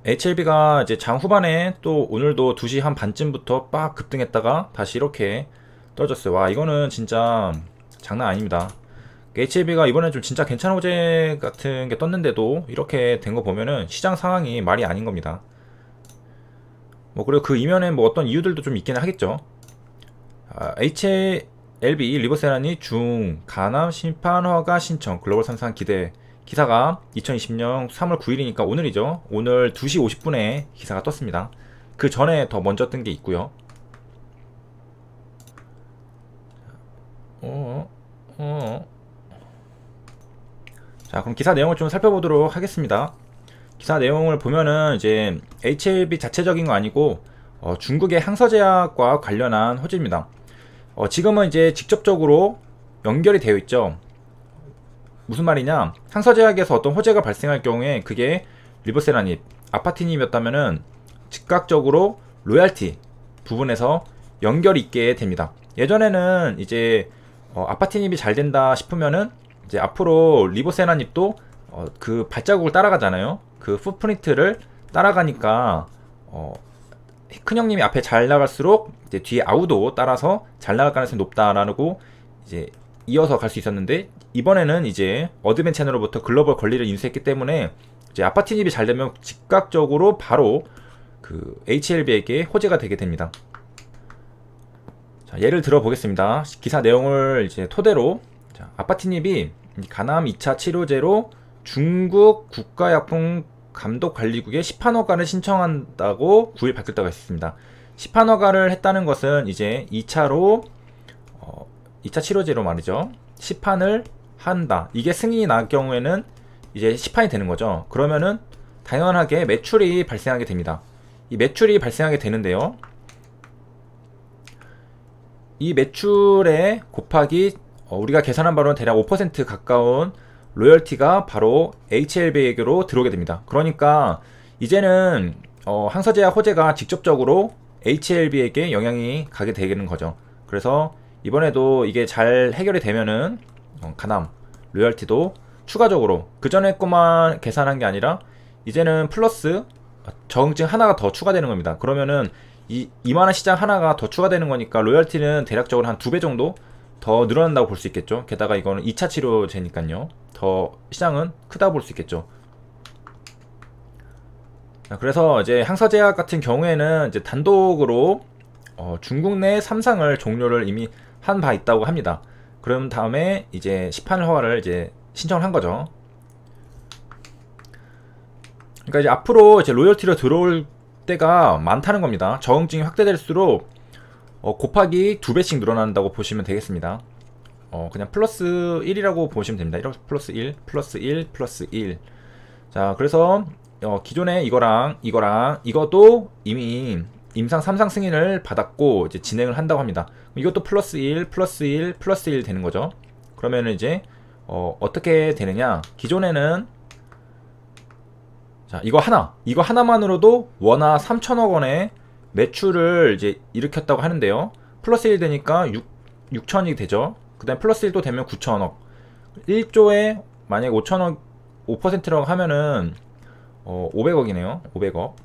HLB가 이제 장 후반에 또 오늘도 2시 한 반쯤부터 빡 급등했다가 다시 이렇게 떨어졌어요. 와, 이거는 진짜 장난 아닙니다. HLB가 이번에 좀 진짜 괜찮은 호재 같은 게 떴는데도 이렇게 된 거 보면은 시장 상황이 말이 아닌 겁니다. 뭐 그리고 그 이면에 뭐 어떤 이유들도 좀 있기는 하겠죠. HLB 리버세라니 중 가남 심판 허가 신청 글로벌 상상 기대. 기사가 2020년 3월 9일이니까 오늘이죠. 오늘 2시 50분에 기사가 떴습니다. 그 전에 더 먼저 뜬 게 있고요. 자, 그럼 기사 내용을 좀 살펴보도록 하겠습니다. 기사 내용을 보면은 이제 HLB 자체적인 거 아니고 중국의 항서제약과 관련한 호재입니다. 지금은 이제 직접적으로 연결이 되어 있죠. 무슨 말이냐, 항서제약에서 어떤 호재가 발생할 경우에 그게 리버세라닙, 아파티닙이었다면은 즉각적으로 로얄티 부분에서 연결이 있게 됩니다. 예전에는 이제 아파티닙이 잘 된다 싶으면은 이제 앞으로 리버세라닙도 그 발자국을 따라가잖아요. 그 풋프린트를 따라가니까 큰형님이 앞에 잘 나갈수록 이제 뒤에 아우도 따라서 잘 나갈 가능성이 높다라고 이제 이어서 갈 수 있었는데, 이번에는 이제 어드벤 채널로부터 글로벌 권리를 인수했기 때문에 이제 아파티닙이 잘 되면 즉각적으로 바로 그 HLB에게 호재가 되게 됩니다. 자, 예를 들어 보겠습니다. 기사 내용을 이제 토대로, 자, 아파티닙이 가남 2차 치료제로 중국 국가약품감독관리국에 시판허가를 신청한다고 9일 밝혔다고 했습니다. 시판허가를 했다는 것은 이제 2차로 2차 치료제로 말이죠. 시판을 한다. 이게 승인이 날 경우에는 이제 시판이 되는 거죠. 그러면은 당연하게 매출이 발생하게 됩니다. 이 매출이 발생하게 되는데요. 이 매출에 곱하기 우리가 계산한 바로는 대략 5% 가까운 로열티가 바로 HLB에게로 들어오게 됩니다. 그러니까 이제는 항서제약 호재가 직접적으로 HLB에게 영향이 가게 되는 거죠. 그래서 이번에도 이게 잘 해결이 되면은 가남 로열티도 추가적으로 그 전에 것만 계산한 게 아니라 이제는 플러스 저항증 하나가 더 추가되는 겁니다. 그러면은 이만한 시장 하나가 더 추가되는 거니까 로열티는 대략적으로 한 2배 정도 더 늘어난다고 볼 수 있겠죠. 게다가 이거는 2차 치료제니까요. 더 시장은 크다고 볼 수 있겠죠. 그래서 이제 항서제약 같은 경우에는 이제 단독으로 중국 내 3상을 종료를 이미 한 바 있다고 합니다. 그런 다음에 이제 시판 허가를 이제 신청을 한 거죠. 그러니까 이제 앞으로 이제 로열티로 들어올 때가 많다는 겁니다. 저항증이 확대될수록 곱하기 2배씩 늘어난다고 보시면 되겠습니다. 그냥 플러스 1이라고 보시면 됩니다. 이렇게 플러스 1, 플러스 1, 플러스 1. 자, 그래서 기존에 이거랑 이것도 이미 임상 3상 승인을 받았고 이제 진행을 한다고 합니다. 이것도 플러스 1, 플러스 1, 플러스 1 되는 거죠. 그러면 이제 어떻게 되느냐? 기존에는 자, 이거 하나만으로도 원화 3천억 원의 매출을 이제 일으켰다고 하는데요. 플러스 1 되니까 6천이 되죠. 그 다음에 플러스 1도 되면 9천억. 1조에 만약에 5천억 5%라고 하면은 500억이네요. 500억.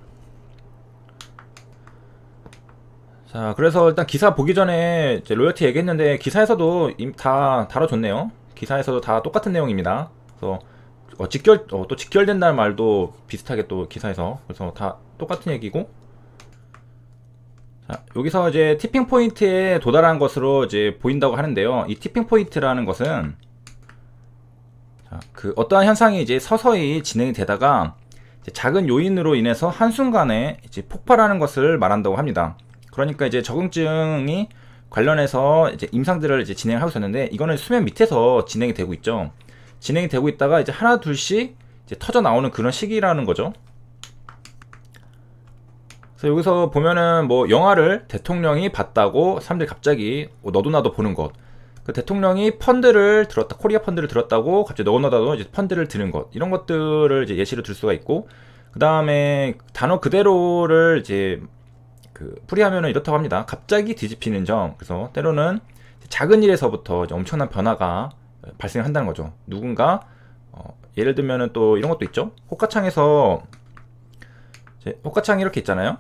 자, 그래서 일단 기사 보기 전에 이제 로열티 얘기했는데 기사에서도 다 다뤄줬네요. 기사에서도 다 똑같은 내용입니다. 그래서 또 직결된다는 말도 비슷하게 또 기사에서, 그래서 다 똑같은 얘기고. 자, 여기서 이제 티핑 포인트에 도달한 것으로 이제 보인다고 하는데요. 이 티핑 포인트라는 것은 그 어떠한 현상이 이제 서서히 진행이 되다가 이제 작은 요인으로 인해서 한순간에 이제 폭발하는 것을 말한다고 합니다. 그러니까 이제 적응증이 관련해서 이제 임상들을 이제 진행하고 있었는데 이거는 수면 밑에서 진행이 되고 있죠. 진행이 되고 있다가 이제 하나 둘씩 이제 터져 나오는 그런 시기라는 거죠. 그래서 여기서 보면은 뭐 영화를 대통령이 봤다고 사람들이 갑자기 너도 나도 보는 것, 그 대통령이 펀드를 들었다, 코리아 펀드를 들었다고 갑자기 너도 나도 이제 펀드를 드는 것, 이런 것들을 이제 예시로 들 수가 있고, 그 다음에 단어 그대로를 이제 풀이하면은 이렇다고 합니다. 갑자기 뒤집히는 점. 그래서 때로는 작은 일에서부터 엄청난 변화가 발생한다는 거죠. 누군가 예를 들면은 또 이런 것도 있죠. 호가창에서 이제 호가창이 이렇게 있잖아요.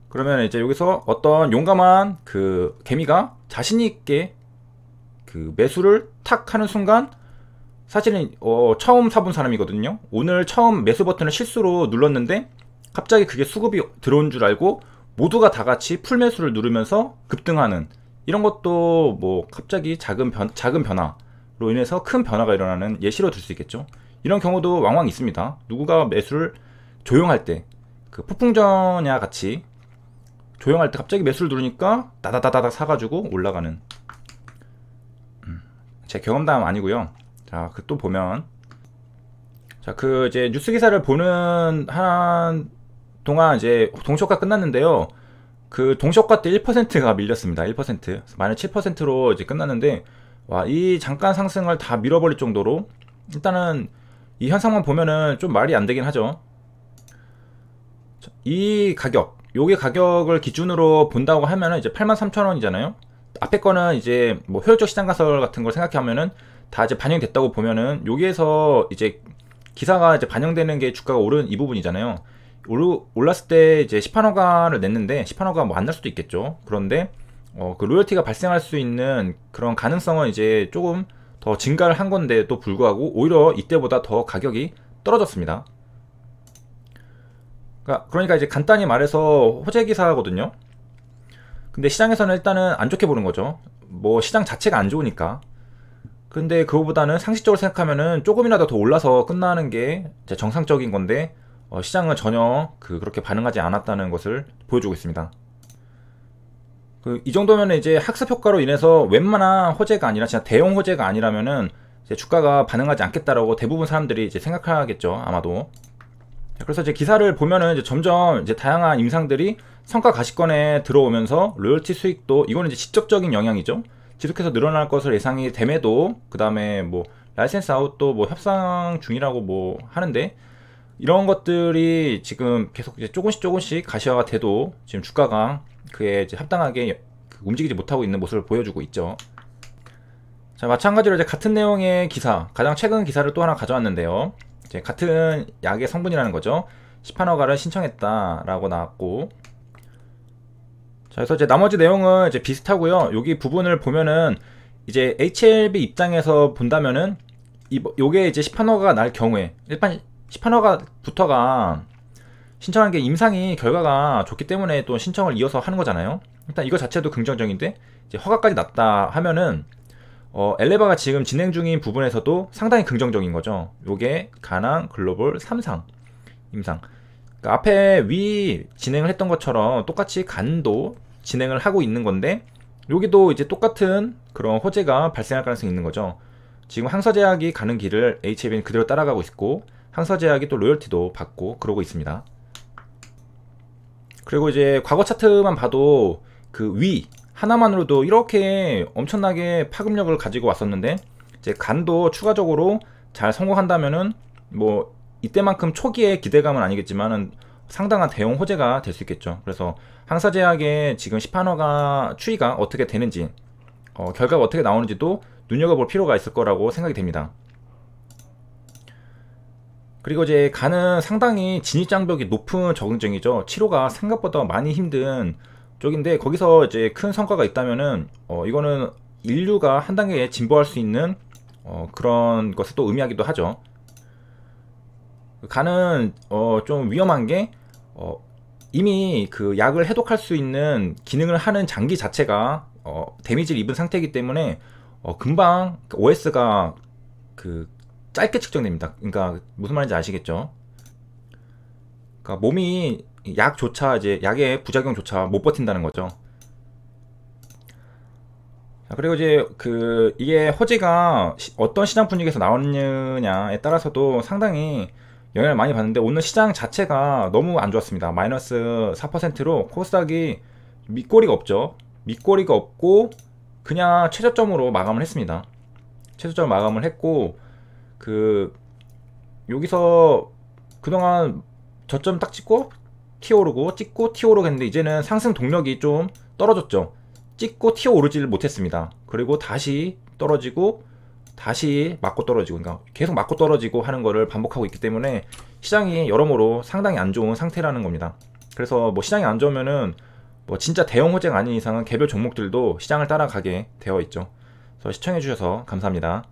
그러면 이제 여기서 어떤 용감한 그 개미가 자신이 있게 그 매수를 탁 하는 순간, 사실은 처음 사본 사람이거든요. 오늘 처음 매수 버튼을 실수로 눌렀는데 갑자기 그게 수급이 들어온 줄 알고 모두가 다 같이 풀 매수를 누르면서 급등하는, 이런 것도 뭐 갑자기 작은 변화로 인해서 큰 변화가 일어나는 예시로 들 수 있겠죠. 이런 경우도 왕왕 있습니다. 누구가 매수를 조용할 때, 그 폭풍전야 같이 조용할 때 갑자기 매수를 누르니까 다다다다닥 사가지고 올라가는, 제 경험담 아니고요. 자, 그 또 보면, 자, 그 이제 뉴스 기사를 보는 한 동안 이제 동시효과 끝났는데요. 그 동시효과 때 1%가 밀렸습니다. 1%. 마이너스 7%로 이제 끝났는데, 와, 이 잠깐 상승을 다 밀어버릴 정도로, 일단은 이 현상만 보면은 좀 말이 안 되긴 하죠. 이 가격, 요게 가격을 기준으로 본다고 하면은 이제 83,000원이잖아요. 앞에 거는 이제 뭐 효율적 시장 가설 같은 걸 생각하면은 다 이제 반영됐다고 보면은, 여기에서 이제 기사가 이제 반영되는 게 주가가 오른 이 부분이잖아요. 올랐을 때 이제 시판허가를 냈는데, 시판허가 뭐 안 날 수도 있겠죠. 그런데 그 로열티가 발생할 수 있는 그런 가능성은 이제 조금 더 증가를 한 건데도 불구하고 오히려 이때보다 더 가격이 떨어졌습니다. 그러니까 이제 간단히 말해서 호재 기사거든요. 근데 시장에서는 일단은 안 좋게 보는 거죠. 뭐 시장 자체가 안 좋으니까. 근데 그거보다는 상식적으로 생각하면은 조금이라도 더 올라서 끝나는 게 이제 정상적인 건데, 시장은 전혀 그렇게 반응하지 않았다는 것을 보여주고 있습니다. 이 정도면 이제 학습 효과로 인해서 웬만한 호재가 아니라 진짜 대형 호재가 아니라면은 이제 주가가 반응하지 않겠다라고 대부분 사람들이 이제 생각하겠죠, 아마도. 그래서 이제 기사를 보면은 이제 점점 이제 다양한 임상들이 성과 가시권에 들어오면서 로열티 수익도, 이거는 이제 직접적인 영향이죠. 지속해서 늘어날 것을 예상이 됨에도, 그 다음에 뭐 라이센스 아웃도 뭐 협상 중이라고 뭐 하는데, 이런 것들이 지금 계속 이제 조금씩 가시화가 돼도 지금 주가가 그에 이제 합당하게 움직이지 못하고 있는 모습을 보여주고 있죠. 자, 마찬가지로 이제 같은 내용의 기사, 가장 최근 기사를 또 하나 가져왔는데요. 이제 같은 약의 성분이라는 거죠. 시판허가를 신청했다라고 나왔고, 자, 그래서 이제 나머지 내용은 이제 비슷하고요. 여기 부분을 보면은 이제 HLB 입장에서 본다면은 요게 이제 시판허가가 날 경우에, 일반 시판허가부터가 신청한 게 임상이 결과가 좋기 때문에 또 신청을 이어서 하는 거잖아요. 일단 이거 자체도 긍정적인데, 이제 허가까지 났다 하면은 엘레바가 지금 진행 중인 부분에서도 상당히 긍정적인 거죠. 요게 가난 글로벌 3상 임상. 그러니까 앞에 위 진행을 했던 것처럼 똑같이 간도 진행을 하고 있는 건데, 여기도 이제 똑같은 그런 호재가 발생할 가능성이 있는 거죠. 지금 항서제약이 가는 길을 HLB는 그대로 따라가고 있고, 항서제약이 또 로열티도 받고 그러고 있습니다. 그리고 이제 과거 차트만 봐도 그 위 하나만으로도 이렇게 엄청나게 파급력을 가지고 왔었는데, 이제 간도 추가적으로 잘 성공한다면은 뭐 이때만큼 초기에 기대감은 아니겠지만은 상당한 대형 호재가 될 수 있겠죠. 그래서 항사제약의 지금 시판허가 추이가 어떻게 되는지, 결과가 어떻게 나오는지도 눈여겨볼 필요가 있을 거라고 생각이 됩니다. 그리고 이제 간은 상당히 진입장벽이 높은 적응증이죠. 치료가 생각보다 많이 힘든 쪽인데, 거기서 이제 큰 성과가 있다면은 이거는 인류가 한 단계 진보할 수 있는 그런 것을 또 의미하기도 하죠. 간은 좀 위험한 게 이미 그 약을 해독할 수 있는 기능을 하는 장기 자체가 데미지를 입은 상태이기 때문에 금방 OS가 그 짧게 측정됩니다. 그러니까 무슨 말인지 아시겠죠? 그러니까 몸이 약조차, 이제 약의 부작용조차 못 버틴다는 거죠. 그리고 이제 이게 호재가 어떤 시장 분위기에서 나오느냐에 따라서도 상당히 영향을 많이 받는데, 오늘 시장 자체가 너무 안 좋았습니다. 마이너스 4%로 코스닥이 밑꼬리가 없죠. 밑꼬리가 없고 그냥 최저점으로 마감을 했습니다. 최저점 마감을 했고, 여기서 그동안 저점 딱 찍고 튀어오르고 찍고 튀어오르고 했는데, 이제는 상승 동력이 좀 떨어졌죠. 찍고 튀어오르지를 못했습니다. 그리고 다시 떨어지고 다시 맞고 떨어지고, 그러니까 계속 맞고 떨어지고 하는 거를 반복하고 있기 때문에 시장이 여러모로 상당히 안 좋은 상태라는 겁니다. 그래서 뭐 시장이 안 좋으면은 뭐 진짜 대형 호재가 아닌 이상은 개별 종목들도 시장을 따라가게 되어 있죠. 그래서 시청해 주셔서 감사합니다.